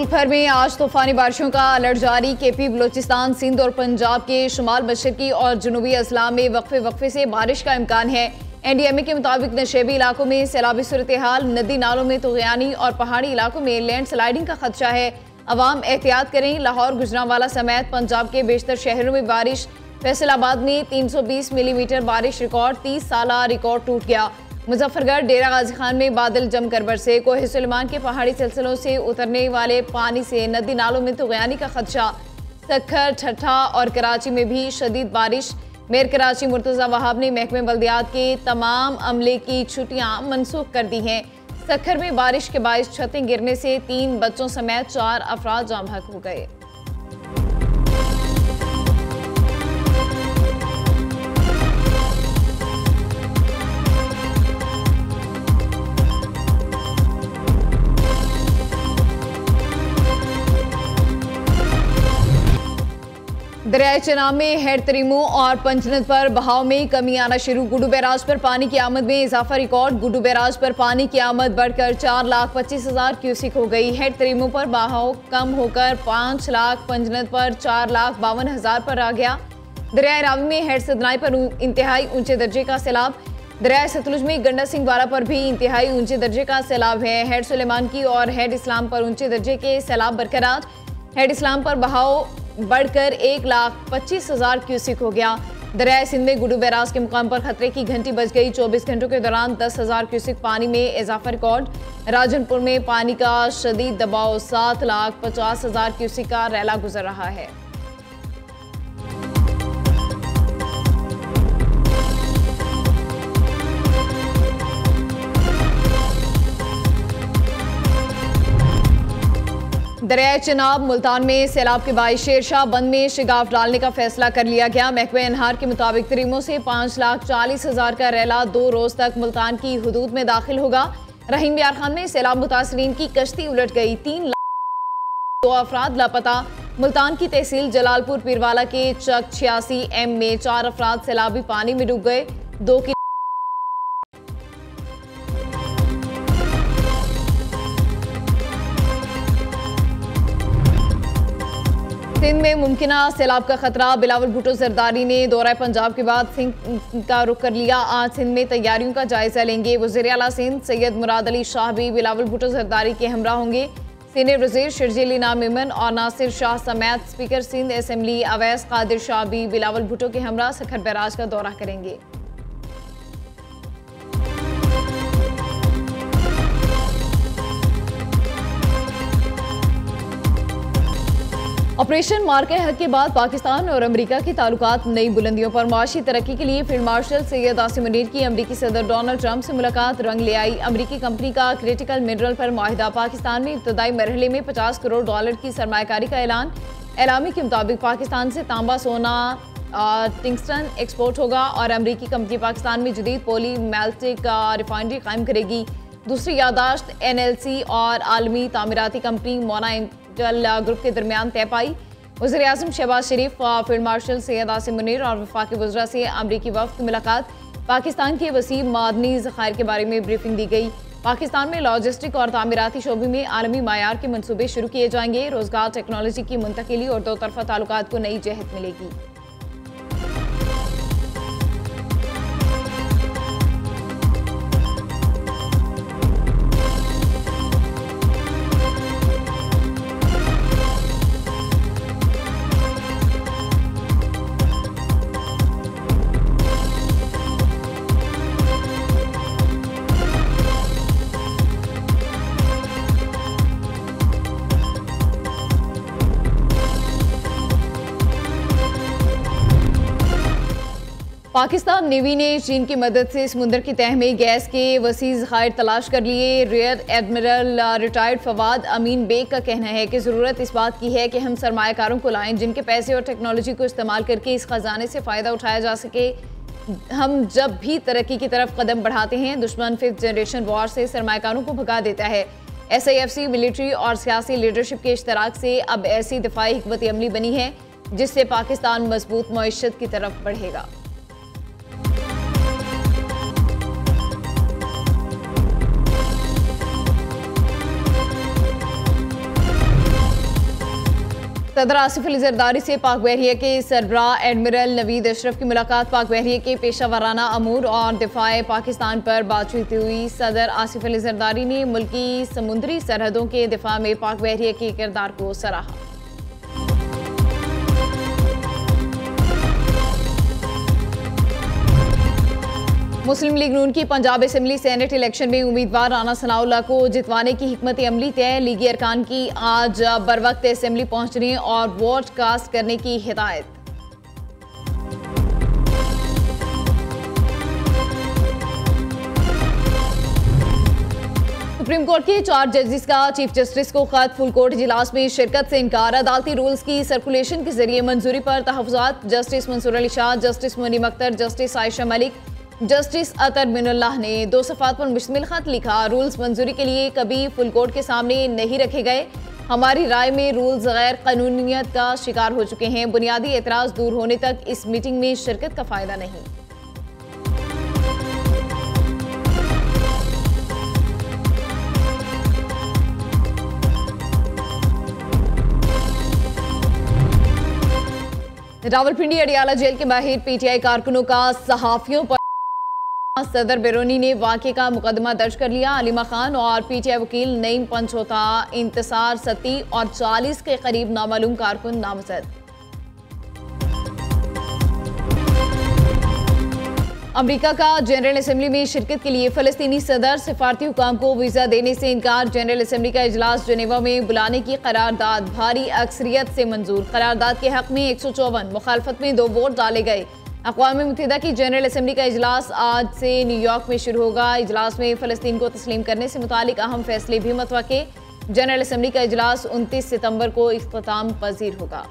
मुल्क भर में आज तूफानी बारिशों का अलर्ट जारी। केपी, बलोचिस्तान, सिंध और पंजाब के शुमाल मशरकी और जनूबी अजला में वक्फे से बारिश का इम्कान है। NDMA के मुताबिक नशेबी इलाकों में सैलाबी सूरत हाल, नदी नालों में तुग़यानी और पहाड़ी इलाकों में लैंड स्लाइडिंग का खदशा है। अवाम एहतियात करें। लाहौर, गुजरांवाला समेत पंजाब के बेशतर शहरों में बारिश। फैसलाबाद में 320 मिलीमीटर बारिश रिकॉर्ड। 30 साला रिकॉर्ड टूट गया। मुजफ्फरगढ़, डेरा गाजी खान में बादल जमकर बरसे। कोहे सुलेमान के पहाड़ी सिलसिलों से उतरने वाले पानी से नदी नालों में तुग़यानी का खदशा। सक्खर, ठट्ठा और कराची में भी शदीद बारिश। मेयर कराची मुर्तज़ा वहाब ने महकमे बल्दियात के तमाम अमले की छुट्टियां मनसूख कर दी हैं। सक्खर में बारिश के बाइस छतें गिरने से 3 बच्चों समेत 4 अफराद जाँ बहक हो गए। दरियाए चनाब में हेड तरीमो और पंचनद पर बहाव में कमी आना शुरू। गुड्डू बैराज पर पानी की आमद में इजाफा रिकॉर्ड। गुड्डू बैराज पर पानी की आमद बढ़कर 4,25,000 क्यूसिक हो गई। हेड तरीमो पर बहाव कम होकर 5 लाख, पंचनद पर 4,52,000 पर आ गया। दरियाए रावी में हेड सदनाई पर इंतहाई ऊंचे दर्जे का सैलाब। दरियाए सतलुज में गंडा सिंह वाला पर भी इंतहाई ऊंचे दर्जे का सैलाब है। हेड सुलेमान की और हेड इस्लाम पर ऊंचे दर्जे के सैलाब बरकरार। हेड इस्लाम पर बहाव बढ़कर 1,25,000 क्यूसिक हो गया। दरियाए सिंध में गुड्डू बैराज के मुकाम पर खतरे की घंटी बज गई। 24 घंटों के दौरान 10,000 क्यूसिक पानी में इजाफा रिकॉर्ड। राजनपुर में पानी का शदीद दबाव 7,50,000 क्यूसिक का रैला गुजर रहा है। दरियाए चनाब, मुल्तान में सैलाब के बाइस शेरशाह बंद में शिगाफ डालने का फैसला कर लिया गया। महकमे अनहार के मुताबिक तरीमों से 5,40,000 का रैला 2 रोज तक मुल्तान की हुदूद में दाखिल होगा। रहीम यार खान में सैलाब मुतासरीन की कश्ती उलट गई। 3 अफराद लापता। मुल्तान की तहसील जलालपुर पीरवाला के चक 86M में 4 अफराद सैलाबी पानी में डूब गए। 2 की सिंध में मुमकिना सैलाब का खतरा। बिलावल भुट्टो जरदारी ने दौरा पंजाब के बाद सिंध का रुख कर लिया। आज सिंध में तैयारियों का जायजा लेंगे। वज़ीर आला सिंध सैयद मुराद अली शाह भी बिलावल भुट्टो जरदारी के हमरा होंगे। सीनियर वज़ीर शर्जील इनाम मेमन और नासिर शाह समेत स्पीकर सिंध असम्बली अवैस कादिर शाह भी बिलावल भुट्टो के हमरा सक्खर बैराज का दौरा करेंगे। ऑपरेशन मार्के हक के बाद पाकिस्तान और अमेरिका के ताल्लुकात नई बुलंदियों पर। माशी तरक्की के लिए फील्ड मार्शल सैयद आसिम मुनीर की अमेरिकी सदर डोनाल्ड ट्रंप से मुलाकात रंग ले आई। अमेरिकी कंपनी का क्रिटिकल मिनरल पर मुआहिदा। पाकिस्तान में इब्तदाई मरहले में $50 करोड़ की सरमायाकारी का ऐलान। एलामी के मुताबिक पाकिस्तान से तांबा, सोना, टिंगस्टन एक्सपोर्ट होगा और अमेरिकी कंपनी पाकिस्तान में जदीद पॉली मेल्टिक रिफाइनरी कायम करेगी। दूसरी यादाश्त NLC और आलमी तामीराती कंपनी मोना ग्रुप के दरमियान तय पाई। वज़ीर आज़म शहबाज शरीफ, फील्ड मार्शल सैयद आसिम मुनीर और वफाकी वज़रा से अमरीकी वफ़द की मुलाकात। पाकिस्तान के वसीअ मादनी ज़खायर के बारे में ब्रीफिंग दी गई। पाकिस्तान में लॉजिस्टिक और तामीराती शोबे में आलमी मायार के मनसूबे शुरू किए जाएंगे। रोजगार, टेक्नोलॉजी की मुंतकिली और 2 तरफ़ा ताल्लुकात को नई जहत मिलेगी। पाकिस्तान नेवी ने चीन की मदद से समुद्र की तह में गैस के वसीअ ज़खायर तलाश कर लिए। रियर एडमिरल रिटायर्ड फवाद अमीन बेग का कहना है कि ज़रूरत इस बात की है कि हम सरमायाकारों को लाएं जिनके पैसे और टेक्नोलॉजी को इस्तेमाल करके इस खजाने से फ़ायदा उठाया जा सके। हम जब भी तरक्की की तरफ कदम बढ़ाते हैं, दुश्मन 5th जनरेशन वॉर से सरमायाकारों को भगा देता है। SIFC मिलिट्री और सियासी लीडरशिप के इश्तराक से अब ऐसी दिफाई हिकमत अमली बनी है जिससे पाकिस्तान मजबूत मईशत की तरफ बढ़ेगा। सदर आसिफ अली जरदारी से पाक बहरिया के सरबराह एडमिरल नवीद अशरफ की मुलाकात। पाक बहरिया के पेशा वराना अमूर और दिफाए पाकिस्तान पर बातचीत हुई। सदर आसिफ अली जरदारी ने मुल्की समुद्री सरहदों के दिफा में पाक बहरिया के किरदार को सराहा। मुस्लिम लीग नून की पंजाब असेंबली सेनेट इलेक्शन में उम्मीदवार राना सनाउल्लाह को जितवाने की हिकमत अमली तय। लीगी अरकान की आज बरवक्त असेंबली पहुंचने और वोट कास्ट करने की हिदायत। सुप्रीम कोर्ट के 4 जजेस का चीफ जस्टिस को खत। फुल कोर्ट इजलास में शिरकत से इनकार। अदालती रूल्स की सर्कुलेशन के जरिए मंजूरी पर तहफ़्फ़ुज़ात। जस्टिस मंसूर अली शाह, जस्टिस मुनीम अख्तर, जस्टिस आयशा मलिक, जस्टिस अतर मिनुल्लाह ने 2 सफ़ात पर मुश्तमिल खत लिखा। रूल्स मंजूरी के लिए कभी फुल कोर्ट के सामने नहीं रखे गए। हमारी राय में रूल्स गैर कानूनियत का शिकार हो चुके हैं। बुनियादी एतराज़ दूर होने तक इस मीटिंग में शिरकत का फ़ायदा नहीं। रावलपिंडी अडियाला जेल के बाहर पीटीआई कारकुनों का सहाफ़ियों पर सदर बैरोनी ने वाक़े का मुकदमा दर्ज कर लिया। अलीमा खान और पीटीआई वकील नईम पंचोता, इंतसार सती और 40 के करीब नामालूम कारकुन नामजद। अमेरिका का जनरल असेंबली में शिरकत के लिए फ़लस्तीनी सदर सिफारती हुकाम को वीज़ा देने से इनकार। जनरल असेंबली का इजलास जनेवा में बुलाने की करारदाद भारी अक्सरियत से मंजूर। करारदाद के हक में 154, मुखालफत में 2 वोट डाले गए। अक़वाम मुत्तहिदा की जनरल असेंबली का इजलास आज से न्यूयॉर्क में शुरू होगा। इजलास में फ़लस्तीन को तस्लीम करने से मुतालिक अहम फैसले भी मतवक्के। जनरल असेंबली का इजलास 29 सितंबर को इख्तिताम पजीर होगा।